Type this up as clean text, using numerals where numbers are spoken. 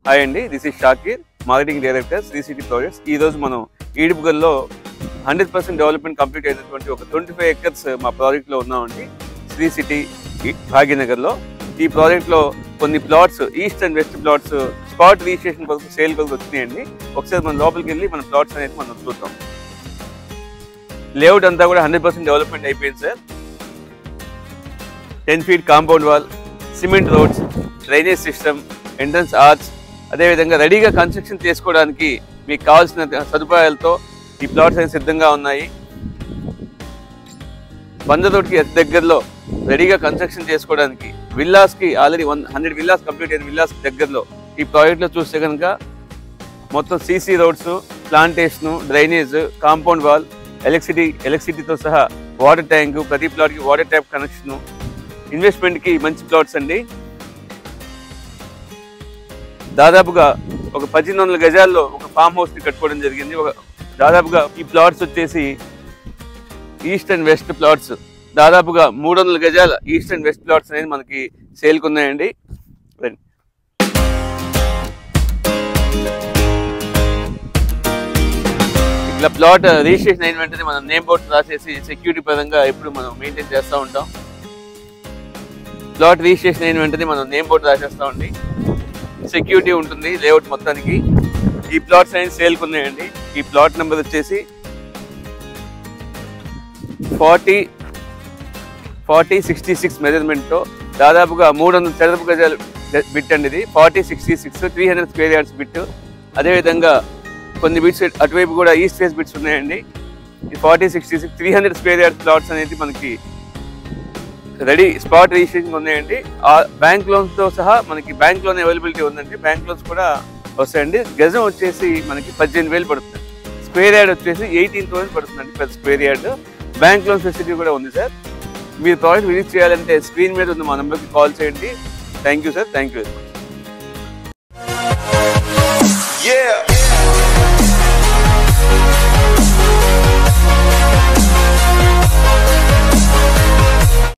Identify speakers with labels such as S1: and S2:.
S1: Hi అండి, this is Shakir, marketing director Sri City projects. ఈ రోజు మనం ఈడుపుగల్లో 100% డెవలప్మెంట్ కంప్లీట్ అయినటువంటి ఒక 25 acres మా ప్రాజెక్ట్లో ఉన్నామండి, శ్రీ సిటీ భాగ్యనగర్లో. ఈ ప్రాజెక్ట్లో కొన్ని plots, east and west plots spot registration కొరకు సేల్ కొరకు వచ్చినాయండి. ఒకసారి మనం లోపలికి వెళ్ళి మన ప్లాట్స్ అనేది మనం చూద్దాం. లేఅవుట్ అంతా కూడా 100% డెవలప్మెంట్ అయిపోయింది sir. 10 feet compound wall, cement roads, drainage system, entrance arch, అదేవిధంగా రెడీగా కన్స్ట్రక్షన్ చేసుకోవడానికి మీకు కావాల్సిన సదుపాయాలతో ఈ ప్లాట్స్ అనేది సిద్ధంగా ఉన్నాయి. బందరోడ్కి అతి దగ్గరలో రెడీగా కన్స్ట్రక్షన్ చేసుకోవడానికి విల్లాస్కి ఆల్రెడీ 100 విల్లాస్ కంప్లీట్ అయిన విల్లాస్కి దగ్గరలో ఈ ప్రాజెక్ట్లో చూస్తే కనుక మొత్తం CC roads, plantation, drainage, compound wall, ఎలక్ట్రిసిటీతో సహా వాటర్ ట్యాంకు, ప్రతి ప్లాట్కి వాటర్ ట్యాప్ కనెక్షను, ఇన్వెస్ట్మెంట్కి మంచి ప్లాట్స్ అండి. దాదాపుగా ఒక 1800 గజాల్లో ఒక ఫామ్ హౌస్ని కట్టుకోవడం జరిగింది. దాదాపుగా ఈ ప్లాట్స్ వచ్చేసి ఈస్ట్ అండ్ వెస్ట్ ప్లాట్స్, దాదాపుగా 300 గజాల ఈస్ట్ అండ్ వెస్ట్ ప్లాట్స్ అనేది మనకి సేల్కి ఉన్నాయండి. ఇట్లా ప్లాట్ రిజిస్ట్రేషన్ అయిన వెంటనే మనం నేమ్ బోర్డ్ రాసేసి సెక్యూరిటీ పరంగా ఎప్పుడు మనం మెయింటైన్ చేస్తూ ఉంటాం. ప్లాట్ రిజిస్ట్రేషన్ అయిన వెంటనే మనం నేమ్ బోర్డ్ రాసేస్తామండి, సెక్యూరిటీ ఉంటుంది లేఅవుట్ మొత్తానికి. ఈ ప్లాట్స్ అనేది సేల్కి ఉన్నాయండి. ఈ ప్లాట్ నెంబర్ వచ్చేసి 4066 మెజర్మెంట్తో దాదాపుగా 300 చదరపు గజాలు బిట్ అండి. ఇది 4066 300 స్క్వేర్ యార్డ్స్ బిట్. అదేవిధంగా కొన్ని బిట్స్ అటువైపు కూడా ఈస్ట్ ఫేస్ బిట్స్ ఉన్నాయండి. ఈ 4066 300 స్క్వేర్ యార్డ్స్ ప్లాట్స్ అనేది మనకి రెడీ స్పాట్ రిజిస్ట్రేషన్ ఉన్నాయండి. ఆ బ్యాంక్ లోన్స్తో సహా మనకి బ్యాంక్ లోన్ అవైలబిలిటీ ఉందండి. బ్యాంక్ లోన్స్ కూడా వస్తాయండి. గజం వచ్చేసి మనకి 18,000 పడుతుంది. స్క్వేర్ యార్డ్ వచ్చేసి 18,000 పడుతుందండి పెద్ద square yard. Bank loan facility కూడా ఉంది సార్. మీరు ప్రాజెక్ట్ విజిట్ చేయాలంటే స్క్రీన్ మీద ఉన్న మా నెంబర్కి కాల్ చేయండి. Thank you sir, thank you very much.